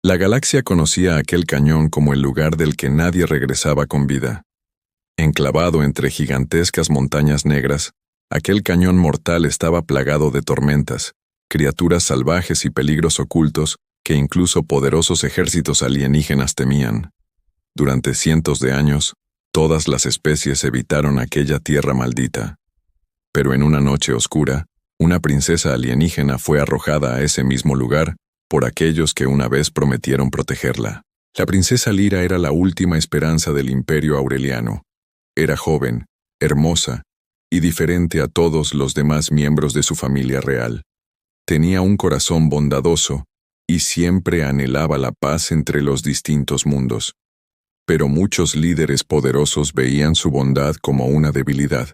La galaxia conocía aquel cañón como el lugar del que nadie regresaba con vida. Enclavado entre gigantescas montañas negras, aquel cañón mortal estaba plagado de tormentas, criaturas salvajes y peligros ocultos que incluso poderosos ejércitos alienígenas temían. Durante cientos de años, todas las especies evitaron aquella tierra maldita. Pero en una noche oscura, una princesa alienígena fue arrojada a ese mismo lugar por aquellos que una vez prometieron protegerla. La princesa Lyra era la última esperanza del Imperio Aureliano. Era joven, hermosa y diferente a todos los demás miembros de su familia real. Tenía un corazón bondadoso y siempre anhelaba la paz entre los distintos mundos. Pero muchos líderes poderosos veían su bondad como una debilidad.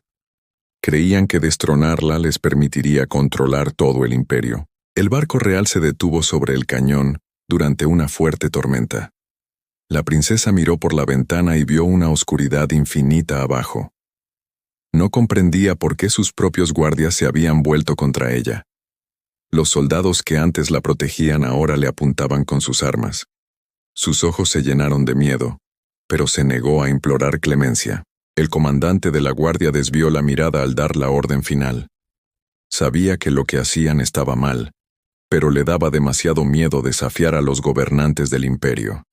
Creían que destronarla les permitiría controlar todo el imperio. El barco real se detuvo sobre el cañón durante una fuerte tormenta. La princesa miró por la ventana y vio una oscuridad infinita abajo. No comprendía por qué sus propios guardias se habían vuelto contra ella. Los soldados que antes la protegían ahora le apuntaban con sus armas. Sus ojos se llenaron de miedo, pero se negó a implorar clemencia. El comandante de la guardia desvió la mirada al dar la orden final. Sabía que lo que hacían estaba mal, pero le daba demasiado miedo desafiar a los gobernantes del imperio.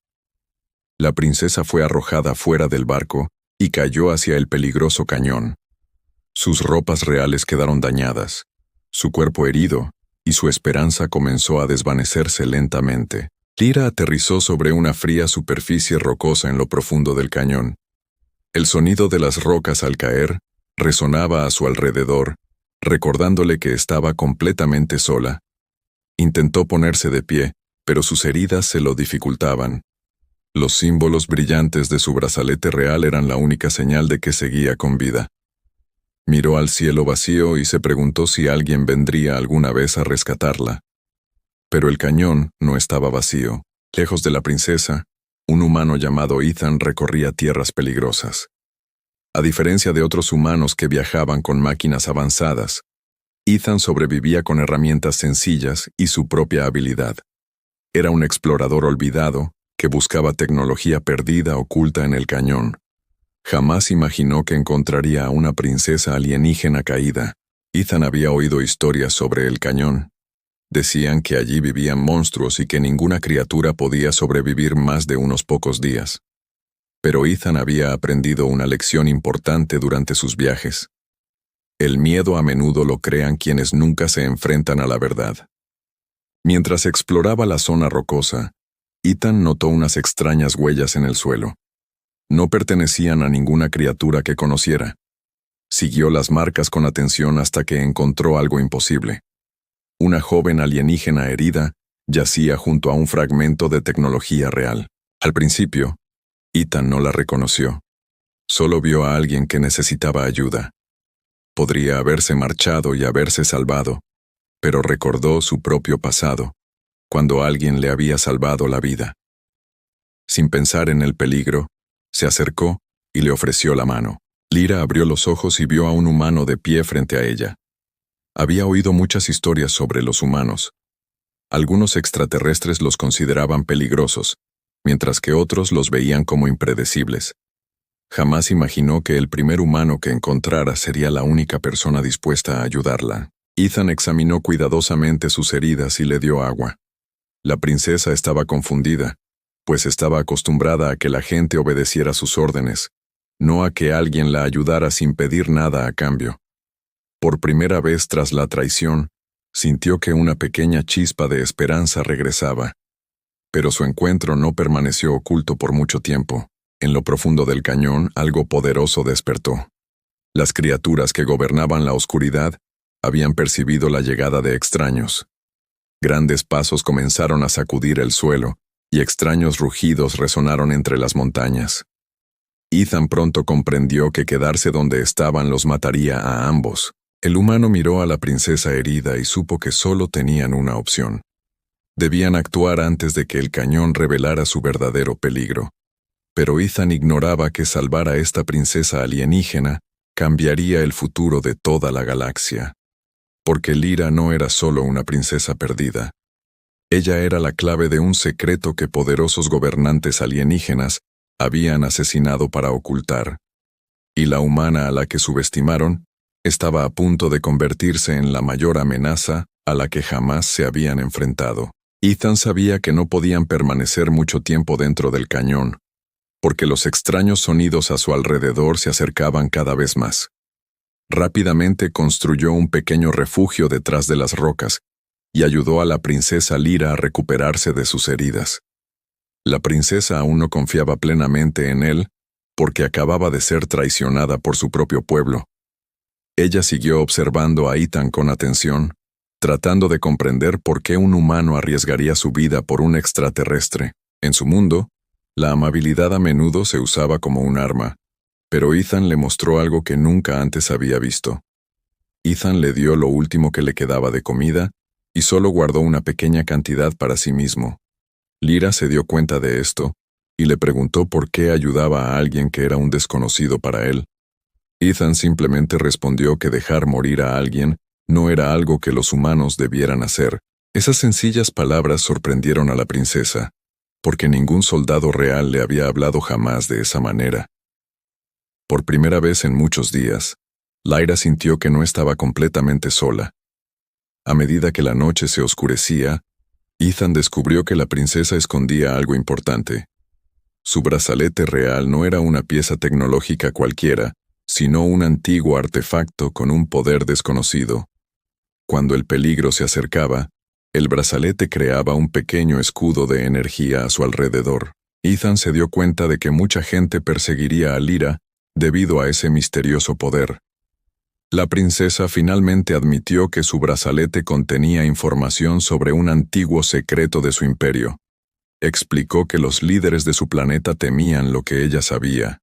La princesa fue arrojada fuera del barco y cayó hacia el peligroso cañón. Sus ropas reales quedaron dañadas, su cuerpo herido, y su esperanza comenzó a desvanecerse lentamente. Lyra aterrizó sobre una fría superficie rocosa en lo profundo del cañón. El sonido de las rocas al caer resonaba a su alrededor, recordándole que estaba completamente sola. Intentó ponerse de pie, pero sus heridas se lo dificultaban. Los símbolos brillantes de su brazalete real eran la única señal de que seguía con vida. Miró al cielo vacío y se preguntó si alguien vendría alguna vez a rescatarla. Pero el cañón no estaba vacío. Lejos de la princesa, un humano llamado Ethan recorría tierras peligrosas. A diferencia de otros humanos que viajaban con máquinas avanzadas, Ethan sobrevivía con herramientas sencillas y su propia habilidad. Era un explorador olvidado que buscaba tecnología perdida oculta en el cañón. Jamás imaginó que encontraría a una princesa alienígena caída. Ethan había oído historias sobre el cañón. Decían que allí vivían monstruos y que ninguna criatura podía sobrevivir más de unos pocos días. Pero Ethan había aprendido una lección importante durante sus viajes. El miedo a menudo lo crean quienes nunca se enfrentan a la verdad. Mientras exploraba la zona rocosa, Ethan notó unas extrañas huellas en el suelo. No pertenecían a ninguna criatura que conociera. Siguió las marcas con atención hasta que encontró algo imposible. Una joven alienígena herida yacía junto a un fragmento de tecnología real. Al principio, Ethan no la reconoció. Solo vio a alguien que necesitaba ayuda. Podría haberse marchado y haberse salvado, pero recordó su propio pasado, cuando alguien le había salvado la vida. Sin pensar en el peligro, se acercó y le ofreció la mano. Lyra abrió los ojos y vio a un humano de pie frente a ella. Había oído muchas historias sobre los humanos. Algunos extraterrestres los consideraban peligrosos, mientras que otros los veían como impredecibles. Jamás imaginó que el primer humano que encontrara sería la única persona dispuesta a ayudarla. Ethan examinó cuidadosamente sus heridas y le dio agua. La princesa estaba confundida, pues estaba acostumbrada a que la gente obedeciera sus órdenes, no a que alguien la ayudara sin pedir nada a cambio. Por primera vez tras la traición, sintió que una pequeña chispa de esperanza regresaba. Pero su encuentro no permaneció oculto por mucho tiempo. En lo profundo del cañón, algo poderoso despertó. Las criaturas que gobernaban la oscuridad habían percibido la llegada de extraños. Grandes pasos comenzaron a sacudir el suelo, y extraños rugidos resonaron entre las montañas. Ethan pronto comprendió que quedarse donde estaban los mataría a ambos. El humano miró a la princesa herida y supo que solo tenían una opción. Debían actuar antes de que el cañón revelara su verdadero peligro. Pero Ethan ignoraba que salvar a esta princesa alienígena cambiaría el futuro de toda la galaxia. Porque Lyra no era solo una princesa perdida. Ella era la clave de un secreto que poderosos gobernantes alienígenas habían asesinado para ocultar. Y la humana a la que subestimaron estaba a punto de convertirse en la mayor amenaza a la que jamás se habían enfrentado. Ethan sabía que no podían permanecer mucho tiempo dentro del cañón, porque los extraños sonidos a su alrededor se acercaban cada vez más. Rápidamente construyó un pequeño refugio detrás de las rocas y ayudó a la princesa Lyra a recuperarse de sus heridas. La princesa aún no confiaba plenamente en él porque acababa de ser traicionada por su propio pueblo. Ella siguió observando a Ethan con atención, tratando de comprender por qué un humano arriesgaría su vida por un extraterrestre. En su mundo, la amabilidad a menudo se usaba como un arma, pero Ethan le mostró algo que nunca antes había visto. Ethan le dio lo último que le quedaba de comida y solo guardó una pequeña cantidad para sí mismo. Lyra se dio cuenta de esto y le preguntó por qué ayudaba a alguien que era un desconocido para él. Ethan simplemente respondió que dejar morir a alguien no era algo que los humanos debieran hacer. Esas sencillas palabras sorprendieron a la princesa, porque ningún soldado real le había hablado jamás de esa manera. Por primera vez en muchos días, Lyra sintió que no estaba completamente sola. A medida que la noche se oscurecía, Ethan descubrió que la princesa escondía algo importante. Su brazalete real no era una pieza tecnológica cualquiera, sino un antiguo artefacto con un poder desconocido. Cuando el peligro se acercaba, el brazalete creaba un pequeño escudo de energía a su alrededor. Ethan se dio cuenta de que mucha gente perseguiría a Lyra debido a ese misterioso poder. La princesa finalmente admitió que su brazalete contenía información sobre un antiguo secreto de su imperio. Explicó que los líderes de su planeta temían lo que ella sabía.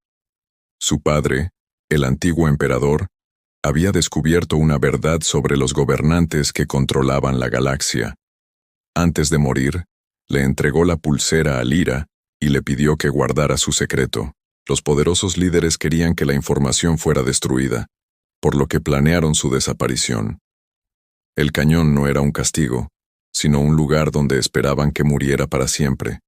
Su padre, el antiguo emperador, había descubierto una verdad sobre los gobernantes que controlaban la galaxia. Antes de morir, le entregó la pulsera a Lyra y le pidió que guardara su secreto. Los poderosos líderes querían que la información fuera destruida, por lo que planearon su desaparición. El cañón no era un castigo, sino un lugar donde esperaban que muriera para siempre.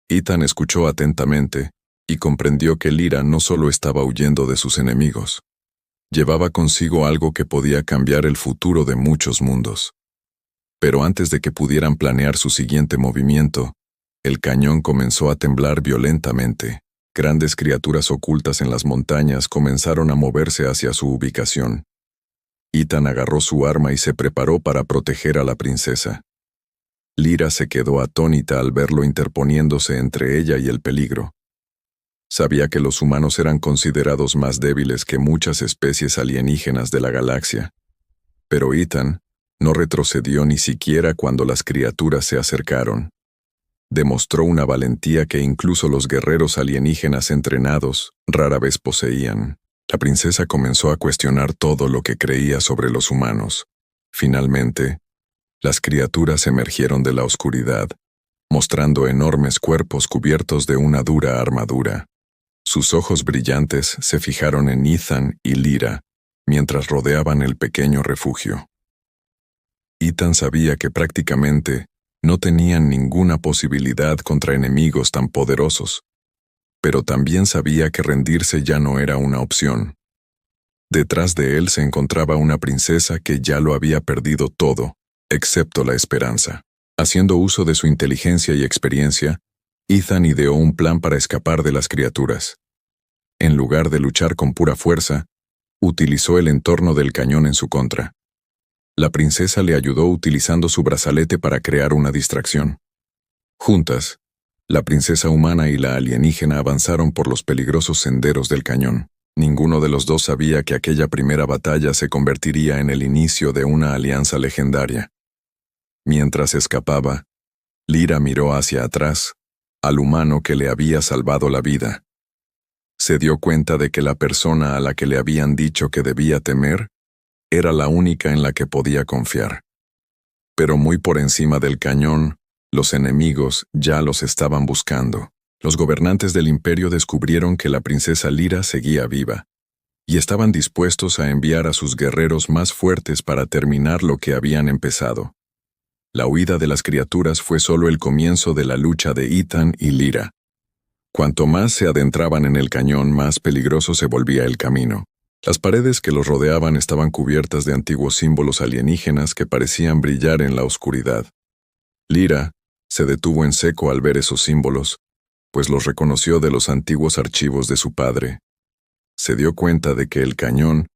Ethan escuchó atentamente y comprendió que Lyra no solo estaba huyendo de sus enemigos. Llevaba consigo algo que podía cambiar el futuro de muchos mundos. Pero antes de que pudieran planear su siguiente movimiento, el cañón comenzó a temblar violentamente. Grandes criaturas ocultas en las montañas comenzaron a moverse hacia su ubicación. Ethan agarró su arma y se preparó para proteger a la princesa. Lyra se quedó atónita al verlo interponiéndose entre ella y el peligro. Sabía que los humanos eran considerados más débiles que muchas especies alienígenas de la galaxia. Pero Ethan no retrocedió ni siquiera cuando las criaturas se acercaron. Demostró una valentía que incluso los guerreros alienígenas entrenados rara vez poseían. La princesa comenzó a cuestionar todo lo que creía sobre los humanos. Finalmente, las criaturas emergieron de la oscuridad, mostrando enormes cuerpos cubiertos de una dura armadura. Sus ojos brillantes se fijaron en Ethan y Lyra mientras rodeaban el pequeño refugio. Ethan sabía que prácticamente no tenían ninguna posibilidad contra enemigos tan poderosos, pero también sabía que rendirse ya no era una opción. Detrás de él se encontraba una princesa que ya lo había perdido todo, excepto la esperanza. Haciendo uso de su inteligencia y experiencia, Ethan ideó un plan para escapar de las criaturas. En lugar de luchar con pura fuerza, utilizó el entorno del cañón en su contra. La princesa le ayudó utilizando su brazalete para crear una distracción. Juntas, la princesa humana y la alienígena avanzaron por los peligrosos senderos del cañón. Ninguno de los dos sabía que aquella primera batalla se convertiría en el inicio de una alianza legendaria. Mientras escapaba, Lyra miró hacia atrás, al humano que le había salvado la vida. Se dio cuenta de que la persona a la que le habían dicho que debía temer era la única en la que podía confiar. Pero muy por encima del cañón, los enemigos ya los estaban buscando. Los gobernantes del imperio descubrieron que la princesa Lyra seguía viva, y estaban dispuestos a enviar a sus guerreros más fuertes para terminar lo que habían empezado. La huida de las criaturas fue solo el comienzo de la lucha de Ethan y Lyra. Cuanto más se adentraban en el cañón, más peligroso se volvía el camino. Las paredes que los rodeaban estaban cubiertas de antiguos símbolos alienígenas que parecían brillar en la oscuridad. Lyra se detuvo en seco al ver esos símbolos, pues los reconoció de los antiguos archivos de su padre. Se dio cuenta de que el cañón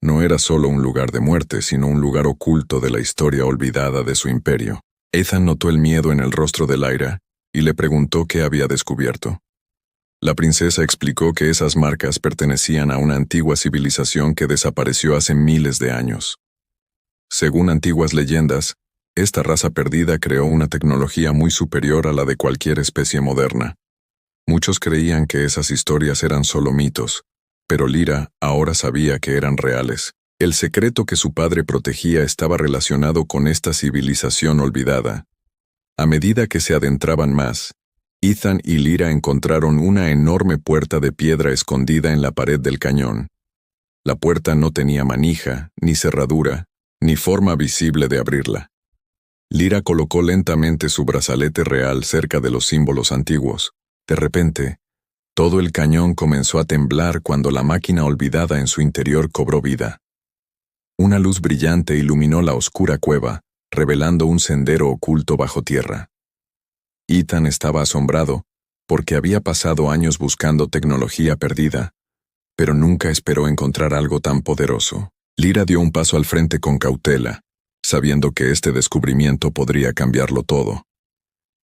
no era solo un lugar de muerte, sino un lugar oculto de la historia olvidada de su imperio. Ethan notó el miedo en el rostro de Lyra y le preguntó qué había descubierto. La princesa explicó que esas marcas pertenecían a una antigua civilización que desapareció hace miles de años. Según antiguas leyendas, esta raza perdida creó una tecnología muy superior a la de cualquier especie moderna. Muchos creían que esas historias eran solo mitos, pero Lyra ahora sabía que eran reales. El secreto que su padre protegía estaba relacionado con esta civilización olvidada. A medida que se adentraban más, Ethan y Lyra encontraron una enorme puerta de piedra escondida en la pared del cañón. La puerta no tenía manija, ni cerradura, ni forma visible de abrirla. Lyra colocó lentamente su brazalete real cerca de los símbolos antiguos. De repente, todo el cañón comenzó a temblar cuando la máquina olvidada en su interior cobró vida. Una luz brillante iluminó la oscura cueva, revelando un sendero oculto bajo tierra. Ethan estaba asombrado, porque había pasado años buscando tecnología perdida, pero nunca esperó encontrar algo tan poderoso. Lyra dio un paso al frente con cautela, sabiendo que este descubrimiento podría cambiarlo todo.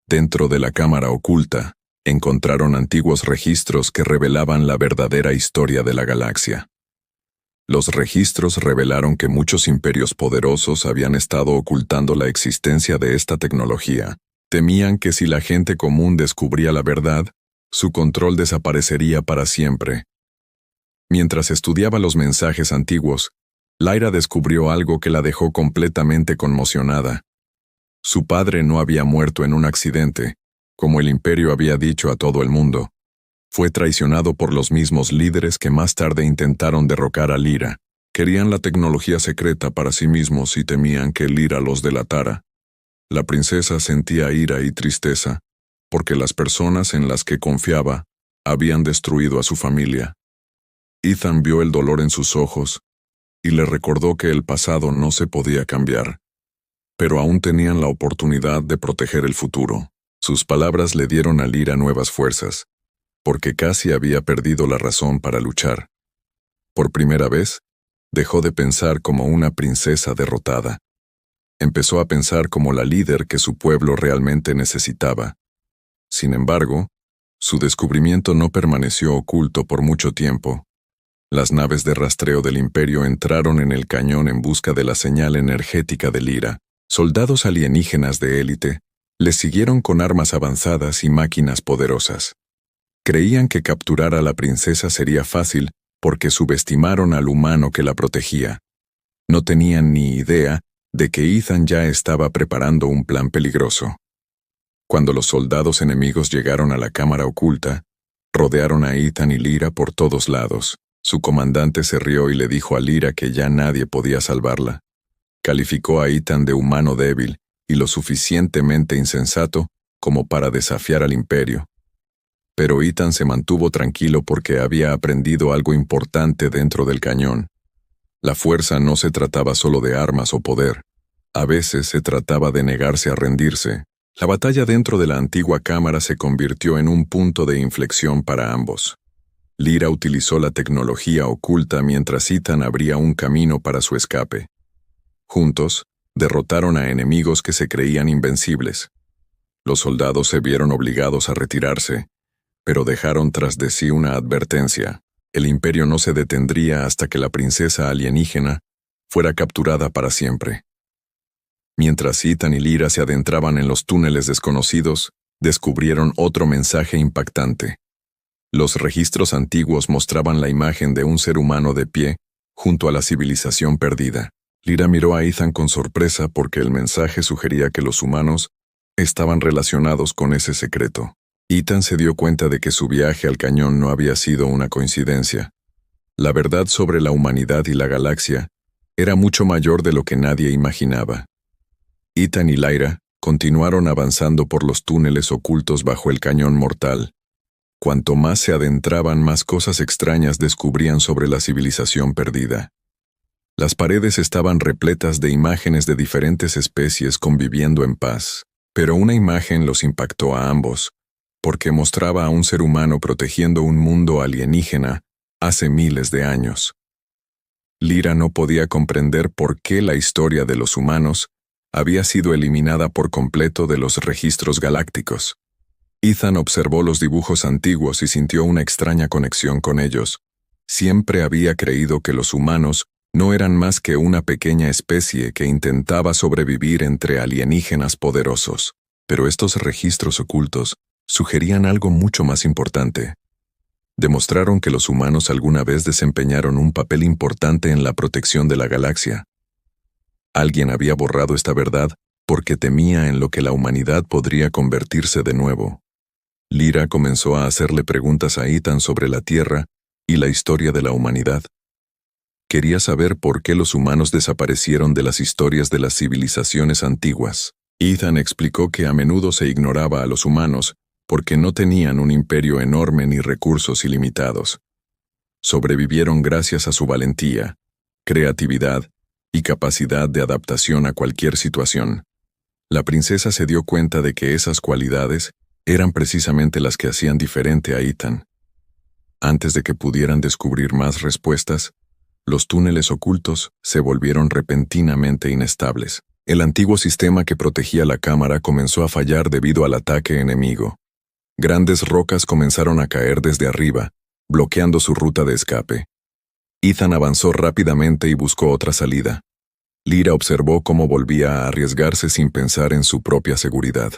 Dentro de la cámara oculta, encontraron antiguos registros que revelaban la verdadera historia de la galaxia. Los registros revelaron que muchos imperios poderosos habían estado ocultando la existencia de esta tecnología. Temían que si la gente común descubría la verdad, su control desaparecería para siempre. Mientras estudiaba los mensajes antiguos, Lyra descubrió algo que la dejó completamente conmocionada. Su padre no había muerto en un accidente, como el imperio había dicho a todo el mundo. Fue traicionado por los mismos líderes que más tarde intentaron derrocar a Lyra. Querían la tecnología secreta para sí mismos y temían que Lyra los delatara. La princesa sentía ira y tristeza, porque las personas en las que confiaba habían destruido a su familia. Ethan vio el dolor en sus ojos y le recordó que el pasado no se podía cambiar, pero aún tenían la oportunidad de proteger el futuro. Sus palabras le dieron a Lyra nuevas fuerzas, porque casi había perdido la razón para luchar. Por primera vez, dejó de pensar como una princesa derrotada. Empezó a pensar como la líder que su pueblo realmente necesitaba. Sin embargo, su descubrimiento no permaneció oculto por mucho tiempo. Las naves de rastreo del imperio entraron en el cañón en busca de la señal energética de Lyra. Soldados alienígenas de élite les siguieron con armas avanzadas y máquinas poderosas. Creían que capturar a la princesa sería fácil porque subestimaron al humano que la protegía. No tenían ni idea de que Ethan ya estaba preparando un plan peligroso. Cuando los soldados enemigos llegaron a la cámara oculta, rodearon a Ethan y Lyra por todos lados. Su comandante se rió y le dijo a Lyra que ya nadie podía salvarla. Calificó a Ethan de humano débil y lo suficientemente insensato como para desafiar al imperio. Pero Ethan se mantuvo tranquilo porque había aprendido algo importante dentro del cañón. La fuerza no se trataba solo de armas o poder. A veces se trataba de negarse a rendirse. La batalla dentro de la antigua cámara se convirtió en un punto de inflexión para ambos. Lyra utilizó la tecnología oculta mientras Ethan abría un camino para su escape. Juntos, derrotaron a enemigos que se creían invencibles. Los soldados se vieron obligados a retirarse, pero dejaron tras de sí una advertencia. El imperio no se detendría hasta que la princesa alienígena fuera capturada para siempre. Mientras Ethan y Lyra se adentraban en los túneles desconocidos, descubrieron otro mensaje impactante. Los registros antiguos mostraban la imagen de un ser humano de pie junto a la civilización perdida. Lyra miró a Ethan con sorpresa porque el mensaje sugería que los humanos estaban relacionados con ese secreto. Ethan se dio cuenta de que su viaje al cañón no había sido una coincidencia. La verdad sobre la humanidad y la galaxia era mucho mayor de lo que nadie imaginaba. Ethan y Lyra continuaron avanzando por los túneles ocultos bajo el cañón mortal. Cuanto más se adentraban, más cosas extrañas descubrían sobre la civilización perdida. Las paredes estaban repletas de imágenes de diferentes especies conviviendo en paz, pero una imagen los impactó a ambos, porque mostraba a un ser humano protegiendo un mundo alienígena hace miles de años. Lyra no podía comprender por qué la historia de los humanos había sido eliminada por completo de los registros galácticos. Ethan observó los dibujos antiguos y sintió una extraña conexión con ellos. Siempre había creído que los humanos no eran más que una pequeña especie que intentaba sobrevivir entre alienígenas poderosos, pero estos registros ocultos sugerían algo mucho más importante. Demostraron que los humanos alguna vez desempeñaron un papel importante en la protección de la galaxia. Alguien había borrado esta verdad porque temía en lo que la humanidad podría convertirse de nuevo. Lyra comenzó a hacerle preguntas a Ethan sobre la Tierra y la historia de la humanidad. Quería saber por qué los humanos desaparecieron de las historias de las civilizaciones antiguas. Ethan explicó que a menudo se ignoraba a los humanos porque no tenían un imperio enorme ni recursos ilimitados. Sobrevivieron gracias a su valentía, creatividad y capacidad de adaptación a cualquier situación. La princesa se dio cuenta de que esas cualidades eran precisamente las que hacían diferente a Ethan. Antes de que pudieran descubrir más respuestas, los túneles ocultos se volvieron repentinamente inestables. El antiguo sistema que protegía la cámara comenzó a fallar debido al ataque enemigo. Grandes rocas comenzaron a caer desde arriba, bloqueando su ruta de escape. Ethan avanzó rápidamente y buscó otra salida. Lyra observó cómo volvía a arriesgarse sin pensar en su propia seguridad.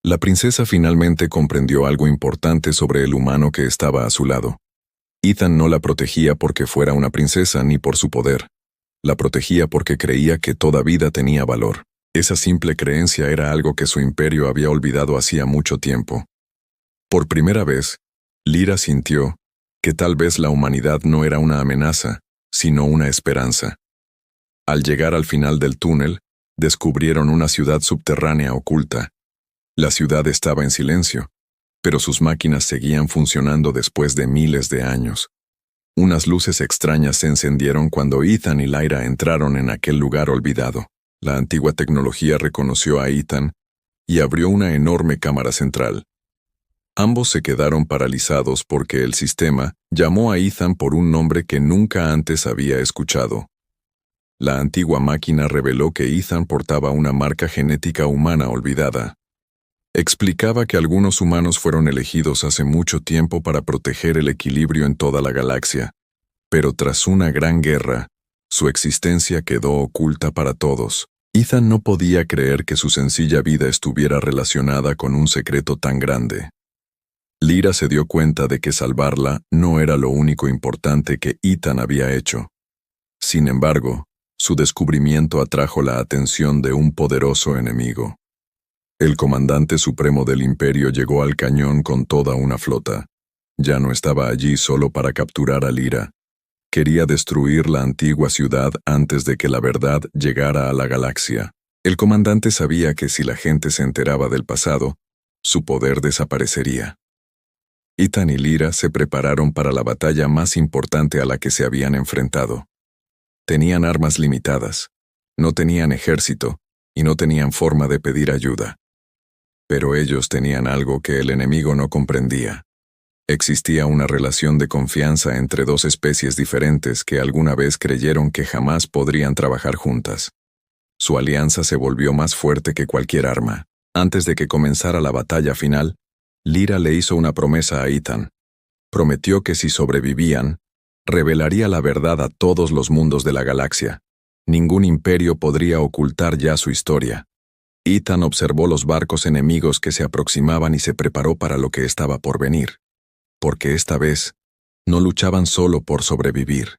La princesa finalmente comprendió algo importante sobre el humano que estaba a su lado. Ethan no la protegía porque fuera una princesa ni por su poder. La protegía porque creía que toda vida tenía valor. Esa simple creencia era algo que su imperio había olvidado hacía mucho tiempo. Por primera vez, Lyra sintió que tal vez la humanidad no era una amenaza, sino una esperanza. Al llegar al final del túnel, descubrieron una ciudad subterránea oculta. La ciudad estaba en silencio, pero sus máquinas seguían funcionando después de miles de años. Unas luces extrañas se encendieron cuando Ethan y Lyra entraron en aquel lugar olvidado. La antigua tecnología reconoció a Ethan y abrió una enorme cámara central. Ambos se quedaron paralizados porque el sistema llamó a Ethan por un nombre que nunca antes había escuchado. La antigua máquina reveló que Ethan portaba una marca genética humana olvidada. Explicaba que algunos humanos fueron elegidos hace mucho tiempo para proteger el equilibrio en toda la galaxia, pero tras una gran guerra, su existencia quedó oculta para todos. Ethan no podía creer que su sencilla vida estuviera relacionada con un secreto tan grande. Lyra se dio cuenta de que salvarla no era lo único importante que Ethan había hecho. Sin embargo, su descubrimiento atrajo la atención de un poderoso enemigo. El comandante supremo del imperio llegó al cañón con toda una flota. Ya no estaba allí solo para capturar a Lyra. Quería destruir la antigua ciudad antes de que la verdad llegara a la galaxia. El comandante sabía que si la gente se enteraba del pasado, su poder desaparecería. Ethan y Lyra se prepararon para la batalla más importante a la que se habían enfrentado. Tenían armas limitadas, no tenían ejército y no tenían forma de pedir ayuda. Pero ellos tenían algo que el enemigo no comprendía. Existía una relación de confianza entre dos especies diferentes que alguna vez creyeron que jamás podrían trabajar juntas. Su alianza se volvió más fuerte que cualquier arma. Antes de que comenzara la batalla final, Lyra le hizo una promesa a Ethan. Prometió que si sobrevivían, revelaría la verdad a todos los mundos de la galaxia. Ningún imperio podría ocultar ya su historia. Ethan observó los barcos enemigos que se aproximaban y se preparó para lo que estaba por venir. Porque esta vez, no luchaban solo por sobrevivir.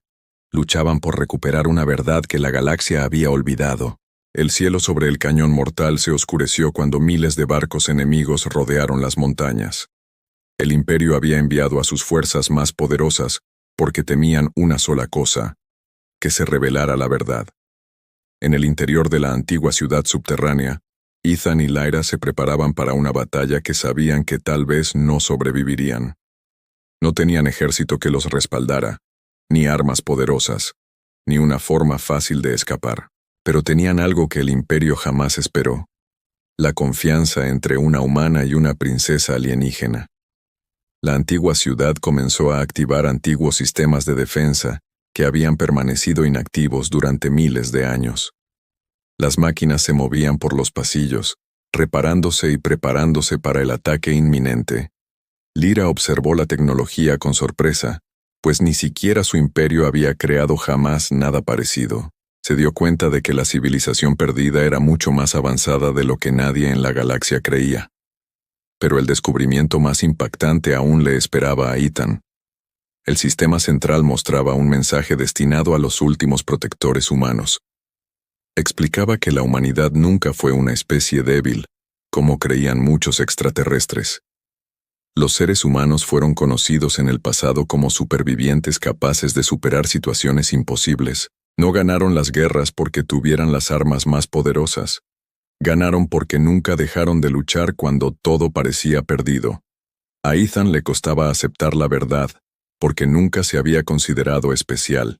Luchaban por recuperar una verdad que la galaxia había olvidado. El cielo sobre el cañón mortal se oscureció cuando miles de barcos enemigos rodearon las montañas. El imperio había enviado a sus fuerzas más poderosas porque temían una sola cosa: que se revelara la verdad. En el interior de la antigua ciudad subterránea, Ethan y Lyra se preparaban para una batalla que sabían que tal vez no sobrevivirían. No tenían ejército que los respaldara, ni armas poderosas, ni una forma fácil de escapar, pero tenían algo que el Imperio jamás esperó: la confianza entre una humana y una princesa alienígena. La antigua ciudad comenzó a activar antiguos sistemas de defensa que habían permanecido inactivos durante miles de años. Las máquinas se movían por los pasillos, reparándose y preparándose para el ataque inminente. Lyra observó la tecnología con sorpresa, pues ni siquiera su imperio había creado jamás nada parecido. Se dio cuenta de que la civilización perdida era mucho más avanzada de lo que nadie en la galaxia creía. Pero el descubrimiento más impactante aún le esperaba a Ethan. El sistema central mostraba un mensaje destinado a los últimos protectores humanos. Explicaba que la humanidad nunca fue una especie débil, como creían muchos extraterrestres. Los seres humanos fueron conocidos en el pasado como supervivientes capaces de superar situaciones imposibles. No ganaron las guerras porque tuvieran las armas más poderosas. Ganaron porque nunca dejaron de luchar cuando todo parecía perdido. A Ethan le costaba aceptar la verdad, porque nunca se había considerado especial.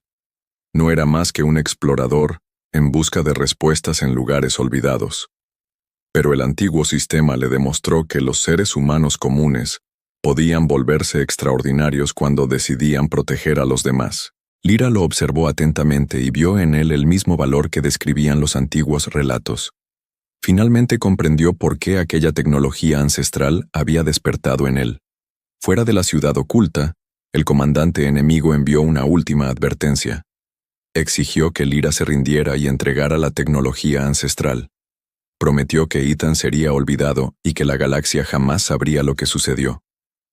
No era más que un explorador, en busca de respuestas en lugares olvidados. Pero el antiguo sistema le demostró que los seres humanos comunes podían volverse extraordinarios cuando decidían proteger a los demás. Lyra lo observó atentamente y vio en él el mismo valor que describían los antiguos relatos. Finalmente comprendió por qué aquella tecnología ancestral había despertado en él. Fuera de la ciudad oculta, el comandante enemigo envió una última advertencia. Exigió que Lyra se rindiera y entregara la tecnología ancestral. Prometió que Ethan sería olvidado y que la galaxia jamás sabría lo que sucedió.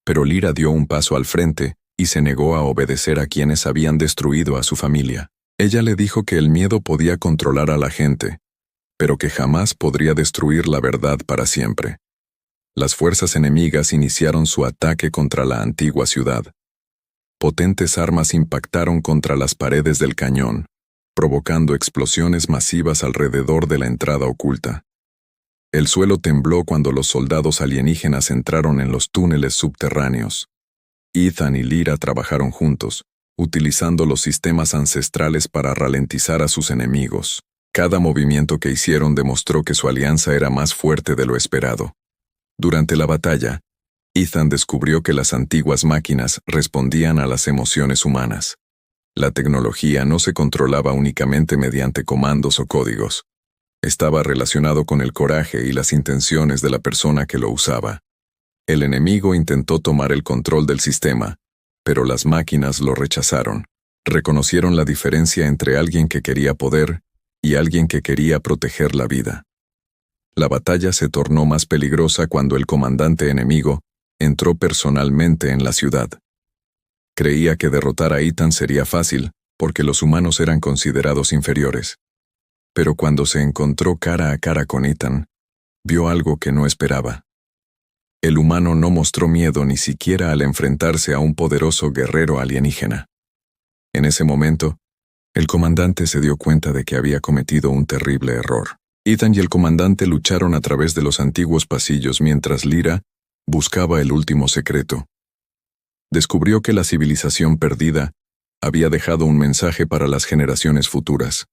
Pero Lyra dio un paso al frente y se negó a obedecer a quienes habían destruido a su familia. Ella le dijo que el miedo podía controlar a la gente, pero que jamás podría destruir la verdad para siempre. Las fuerzas enemigas iniciaron su ataque contra la antigua ciudad. Potentes armas impactaron contra las paredes del cañón, provocando explosiones masivas alrededor de la entrada oculta. El suelo tembló cuando los soldados alienígenas entraron en los túneles subterráneos. Ethan y Lyra trabajaron juntos, utilizando los sistemas ancestrales para ralentizar a sus enemigos. Cada movimiento que hicieron demostró que su alianza era más fuerte de lo esperado. Durante la batalla, Ethan descubrió que las antiguas máquinas respondían a las emociones humanas. La tecnología no se controlaba únicamente mediante comandos o códigos. Estaba relacionado con el coraje y las intenciones de la persona que lo usaba. El enemigo intentó tomar el control del sistema, pero las máquinas lo rechazaron. Reconocieron la diferencia entre alguien que quería poder y alguien que quería proteger la vida. La batalla se tornó más peligrosa cuando el comandante enemigo entró personalmente en la ciudad. Creía que derrotar a Ethan sería fácil, porque los humanos eran considerados inferiores. Pero cuando se encontró cara a cara con Ethan, vio algo que no esperaba. El humano no mostró miedo ni siquiera al enfrentarse a un poderoso guerrero alienígena. En ese momento, el comandante se dio cuenta de que había cometido un terrible error. Ethan y el comandante lucharon a través de los antiguos pasillos mientras Lyra buscaba el último secreto. Descubrió que la civilización perdida había dejado un mensaje para las generaciones futuras.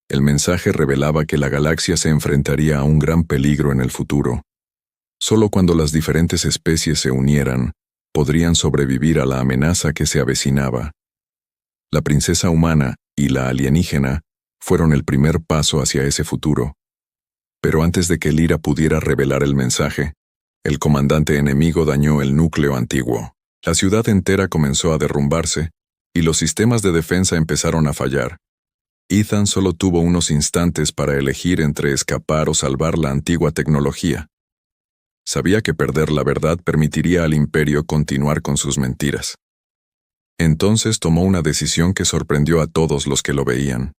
El mensaje revelaba que la galaxia se enfrentaría a un gran peligro en el futuro. Solo cuando las diferentes especies se unieran, podrían sobrevivir a la amenaza que se avecinaba. La princesa humana y la alienígena fueron el primer paso hacia ese futuro. Pero antes de que Lyra pudiera revelar el mensaje, el comandante enemigo dañó el núcleo antiguo. La ciudad entera comenzó a derrumbarse, y los sistemas de defensa empezaron a fallar. Ethan solo tuvo unos instantes para elegir entre escapar o salvar la antigua tecnología. Sabía que perder la verdad permitiría al Imperio continuar con sus mentiras. Entonces tomó una decisión que sorprendió a todos los que lo veían.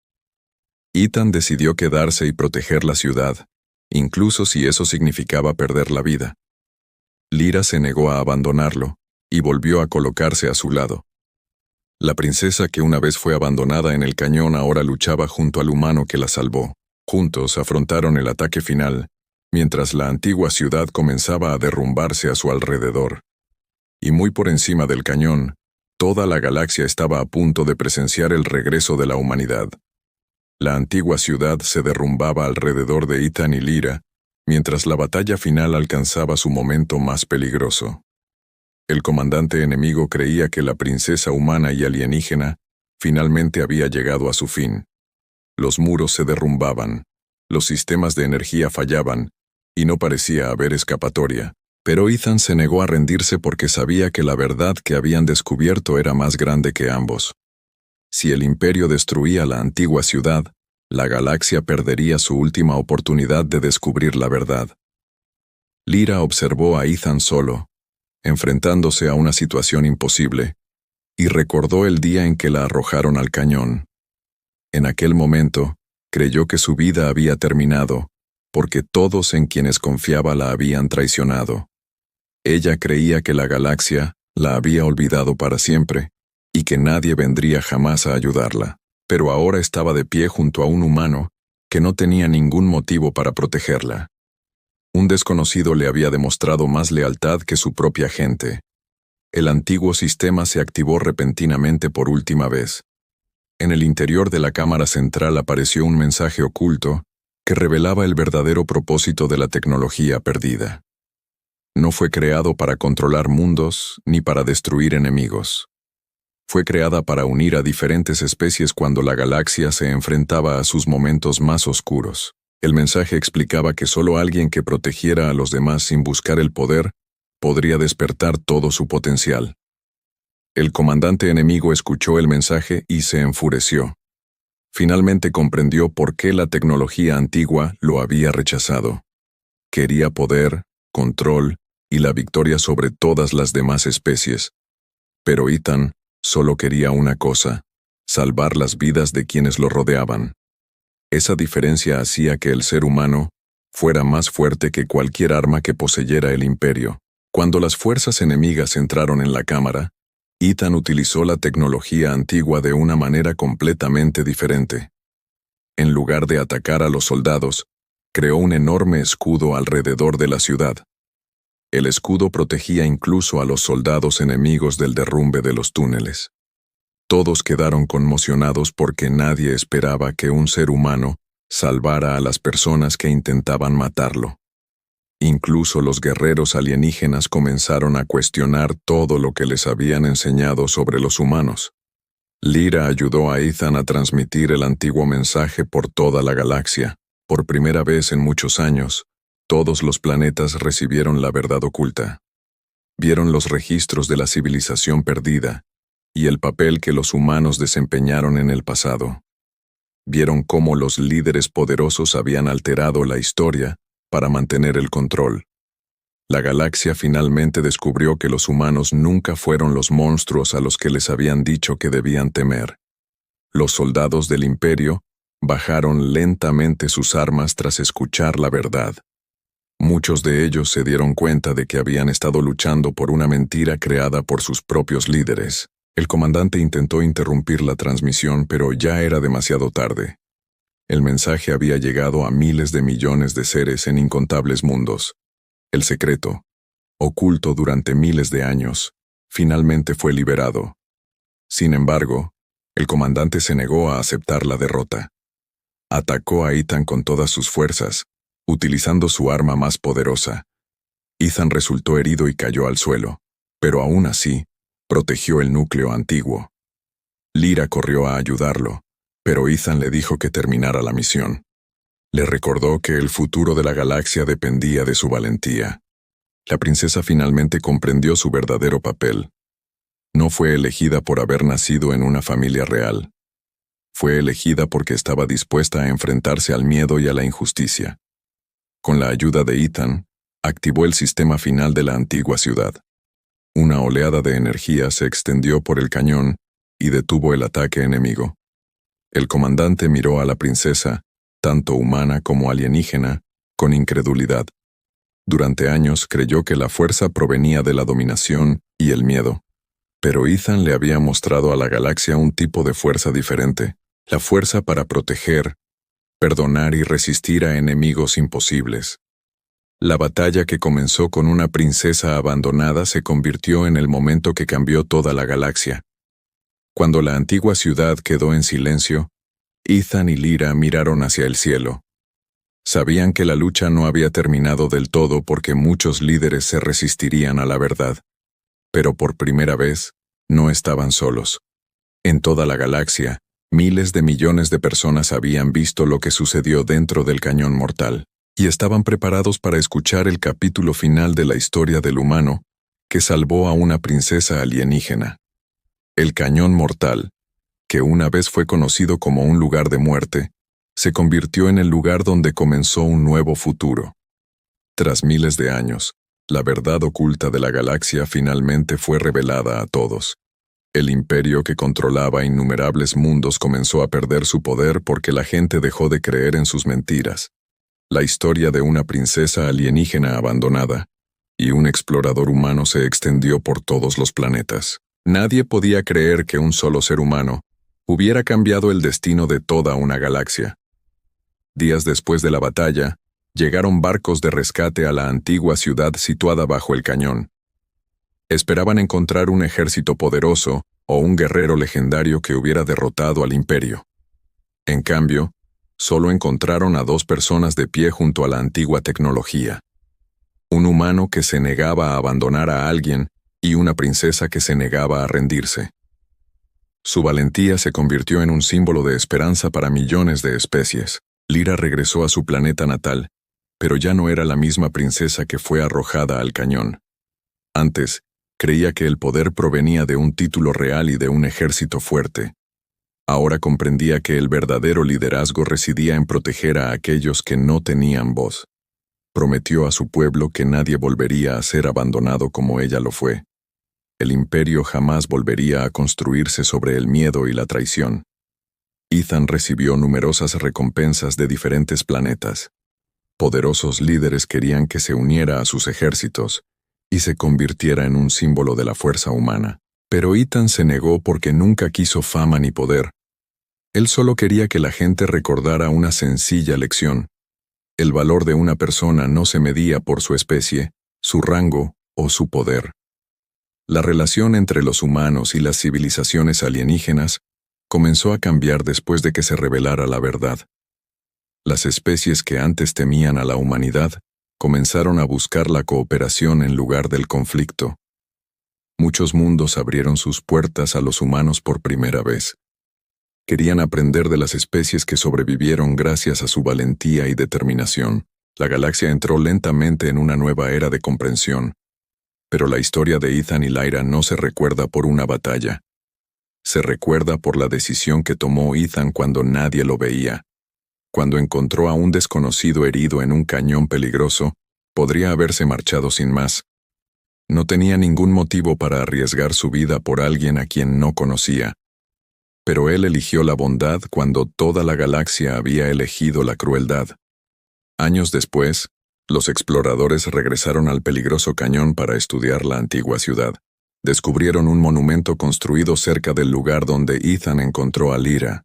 Ethan decidió quedarse y proteger la ciudad, incluso si eso significaba perder la vida. Lyra se negó a abandonarlo y volvió a colocarse a su lado. La princesa que una vez fue abandonada en el cañón ahora luchaba junto al humano que la salvó. Juntos afrontaron el ataque final, mientras la antigua ciudad comenzaba a derrumbarse a su alrededor. Y muy por encima del cañón, toda la galaxia estaba a punto de presenciar el regreso de la humanidad. La antigua ciudad se derrumbaba alrededor de Ethan y Lyra, mientras la batalla final alcanzaba su momento más peligroso. El comandante enemigo creía que la princesa humana y alienígena finalmente había llegado a su fin. Los muros se derrumbaban, los sistemas de energía fallaban, y no parecía haber escapatoria. Pero Ethan se negó a rendirse porque sabía que la verdad que habían descubierto era más grande que ambos. Si el Imperio destruía la antigua ciudad, la galaxia perdería su última oportunidad de descubrir la verdad. Lyra observó a Ethan solo, enfrentándose a una situación imposible, y recordó el día en que la arrojaron al cañón. En aquel momento, creyó que su vida había terminado, porque todos en quienes confiaba la habían traicionado. Ella creía que la galaxia la había olvidado para siempre, y que nadie vendría jamás a ayudarla, pero ahora estaba de pie junto a un humano que no tenía ningún motivo para protegerla. Un desconocido le había demostrado más lealtad que su propia gente. El antiguo sistema se activó repentinamente por última vez. En el interior de la cámara central apareció un mensaje oculto que revelaba el verdadero propósito de la tecnología perdida. No fue creado para controlar mundos ni para destruir enemigos. Fue creada para unir a diferentes especies cuando la galaxia se enfrentaba a sus momentos más oscuros. El mensaje explicaba que solo alguien que protegiera a los demás sin buscar el poder podría despertar todo su potencial. El comandante enemigo escuchó el mensaje y se enfureció. Finalmente comprendió por qué la tecnología antigua lo había rechazado. Quería poder, control y la victoria sobre todas las demás especies. Pero Ethan solo quería una cosa: salvar las vidas de quienes lo rodeaban. Esa diferencia hacía que el ser humano fuera más fuerte que cualquier arma que poseyera el Imperio. Cuando las fuerzas enemigas entraron en la cámara, Ethan utilizó la tecnología antigua de una manera completamente diferente. En lugar de atacar a los soldados, creó un enorme escudo alrededor de la ciudad. El escudo protegía incluso a los soldados enemigos del derrumbe de los túneles. Todos quedaron conmocionados porque nadie esperaba que un ser humano salvara a las personas que intentaban matarlo. Incluso los guerreros alienígenas comenzaron a cuestionar todo lo que les habían enseñado sobre los humanos. Lyra ayudó a Ethan a transmitir el antiguo mensaje por toda la galaxia. Por primera vez en muchos años, todos los planetas recibieron la verdad oculta. Vieron los registros de la civilización perdida y el papel que los humanos desempeñaron en el pasado. Vieron cómo los líderes poderosos habían alterado la historia para mantener el control. La galaxia finalmente descubrió que los humanos nunca fueron los monstruos a los que les habían dicho que debían temer. Los soldados del Imperio bajaron lentamente sus armas tras escuchar la verdad. Muchos de ellos se dieron cuenta de que habían estado luchando por una mentira creada por sus propios líderes. El comandante intentó interrumpir la transmisión, pero ya era demasiado tarde. El mensaje había llegado a miles de millones de seres en incontables mundos. El secreto, oculto durante miles de años, finalmente fue liberado. Sin embargo, el comandante se negó a aceptar la derrota. Atacó a Ethan con todas sus fuerzas, utilizando su arma más poderosa. Ethan resultó herido y cayó al suelo, pero aún así, protegió el núcleo antiguo. Lyra corrió a ayudarlo, pero Ethan le dijo que terminara la misión. Le recordó que el futuro de la galaxia dependía de su valentía. La princesa finalmente comprendió su verdadero papel. No fue elegida por haber nacido en una familia real. Fue elegida porque estaba dispuesta a enfrentarse al miedo y a la injusticia. Con la ayuda de Ethan, activó el sistema final de la antigua ciudad. Una oleada de energía se extendió por el cañón y detuvo el ataque enemigo. El comandante miró a la princesa, tanto humana como alienígena, con incredulidad. Durante años creyó que la fuerza provenía de la dominación y el miedo. Pero Ethan le había mostrado a la galaxia un tipo de fuerza diferente, la fuerza para proteger, perdonar y resistir a enemigos imposibles. La batalla que comenzó con una princesa abandonada se convirtió en el momento que cambió toda la galaxia. Cuando la antigua ciudad quedó en silencio, Ethan y Lyra miraron hacia el cielo. Sabían que la lucha no había terminado del todo porque muchos líderes se resistirían a la verdad. Pero por primera vez, no estaban solos. En toda la galaxia, miles de millones de personas habían visto lo que sucedió dentro del cañón mortal, y estaban preparados para escuchar el capítulo final de la historia del humano que salvó a una princesa alienígena. El cañón mortal, que una vez fue conocido como un lugar de muerte, se convirtió en el lugar donde comenzó un nuevo futuro. Tras miles de años, la verdad oculta de la galaxia finalmente fue revelada a todos. El imperio que controlaba innumerables mundos comenzó a perder su poder porque la gente dejó de creer en sus mentiras. La historia de una princesa alienígena abandonada y un explorador humano se extendió por todos los planetas. Nadie podía creer que un solo ser humano hubiera cambiado el destino de toda una galaxia. Días después de la batalla, llegaron barcos de rescate a la antigua ciudad situada bajo el cañón. Esperaban encontrar un ejército poderoso o un guerrero legendario que hubiera derrotado al imperio. En cambio, solo encontraron a 2 personas de pie junto a la antigua tecnología. Un humano que se negaba a abandonar a alguien y una princesa que se negaba a rendirse. Su valentía se convirtió en un símbolo de esperanza para millones de especies. Lyra regresó a su planeta natal, pero ya no era la misma princesa que fue arrojada al cañón. Antes, creía que el poder provenía de un título real y de un ejército fuerte. Ahora comprendía que el verdadero liderazgo residía en proteger a aquellos que no tenían voz. Prometió a su pueblo que nadie volvería a ser abandonado como ella lo fue. El imperio jamás volvería a construirse sobre el miedo y la traición. Ethan recibió numerosas recompensas de diferentes planetas. Poderosos líderes querían que se uniera a sus ejércitos y se convirtiera en un símbolo de la fuerza humana. Pero Ethan se negó porque nunca quiso fama ni poder. Él solo quería que la gente recordara una sencilla lección. El valor de una persona no se medía por su especie, su rango o su poder. La relación entre los humanos y las civilizaciones alienígenas comenzó a cambiar después de que se revelara la verdad. Las especies que antes temían a la humanidad comenzaron a buscar la cooperación en lugar del conflicto. Muchos mundos abrieron sus puertas a los humanos por primera vez. Querían aprender de las especies que sobrevivieron gracias a su valentía y determinación. La galaxia entró lentamente en una nueva era de comprensión. Pero la historia de Ethan y Lyra no se recuerda por una batalla. Se recuerda por la decisión que tomó Ethan cuando nadie lo veía. Cuando encontró a un desconocido herido en un cañón peligroso, podría haberse marchado sin más. No tenía ningún motivo para arriesgar su vida por alguien a quien no conocía. Pero él eligió la bondad cuando toda la galaxia había elegido la crueldad. Años después, los exploradores regresaron al peligroso cañón para estudiar la antigua ciudad. Descubrieron un monumento construido cerca del lugar donde Ethan encontró a Lyra.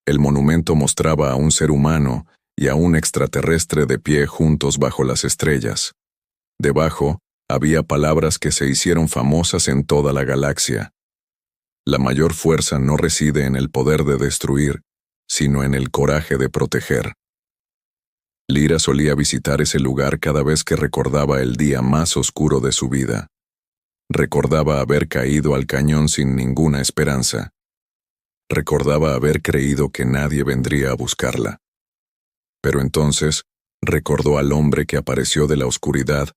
El monumento mostraba a un ser humano y a un extraterrestre de pie juntos bajo las estrellas. Debajo, había palabras que se hicieron famosas en toda la galaxia. La mayor fuerza no reside en el poder de destruir, sino en el coraje de proteger. Lyra solía visitar ese lugar cada vez que recordaba el día más oscuro de su vida. Recordaba haber caído al cañón sin ninguna esperanza. Recordaba haber creído que nadie vendría a buscarla. Pero entonces, recordó al hombre que apareció de la oscuridad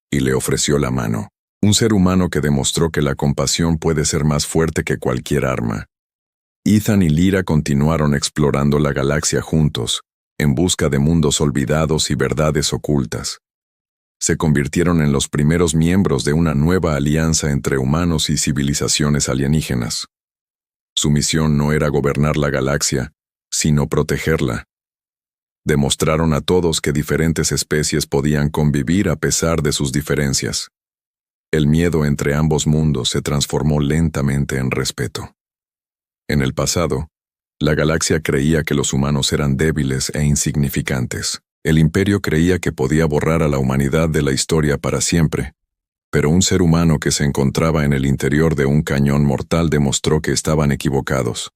y le ofreció la mano. Un ser humano que demostró que la compasión puede ser más fuerte que cualquier arma. Ethan y Lyra continuaron explorando la galaxia juntos, en busca de mundos olvidados y verdades ocultas. Se convirtieron en los primeros miembros de una nueva alianza entre humanos y civilizaciones alienígenas. Su misión no era gobernar la galaxia, sino protegerla. Demostraron a todos que diferentes especies podían convivir a pesar de sus diferencias. El miedo entre ambos mundos se transformó lentamente en respeto. En el pasado, la galaxia creía que los humanos eran débiles e insignificantes. El Imperio creía que podía borrar a la humanidad de la historia para siempre, pero un ser humano que se encontraba en el interior de un cañón mortal demostró que estaban equivocados.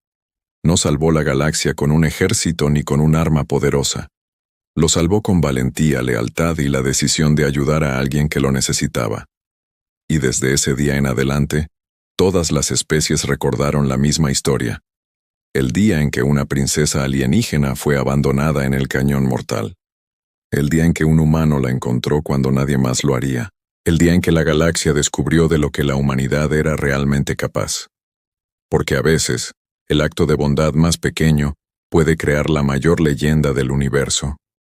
No salvó la galaxia con un ejército ni con un arma poderosa. Lo salvó con valentía, lealtad y la decisión de ayudar a alguien que lo necesitaba. Y desde ese día en adelante, todas las especies recordaron la misma historia. El día en que una princesa alienígena fue abandonada en el cañón mortal. El día en que un humano la encontró cuando nadie más lo haría. El día en que la galaxia descubrió de lo que la humanidad era realmente capaz. Porque a veces, el acto de bondad más pequeño puede crear la mayor leyenda del universo.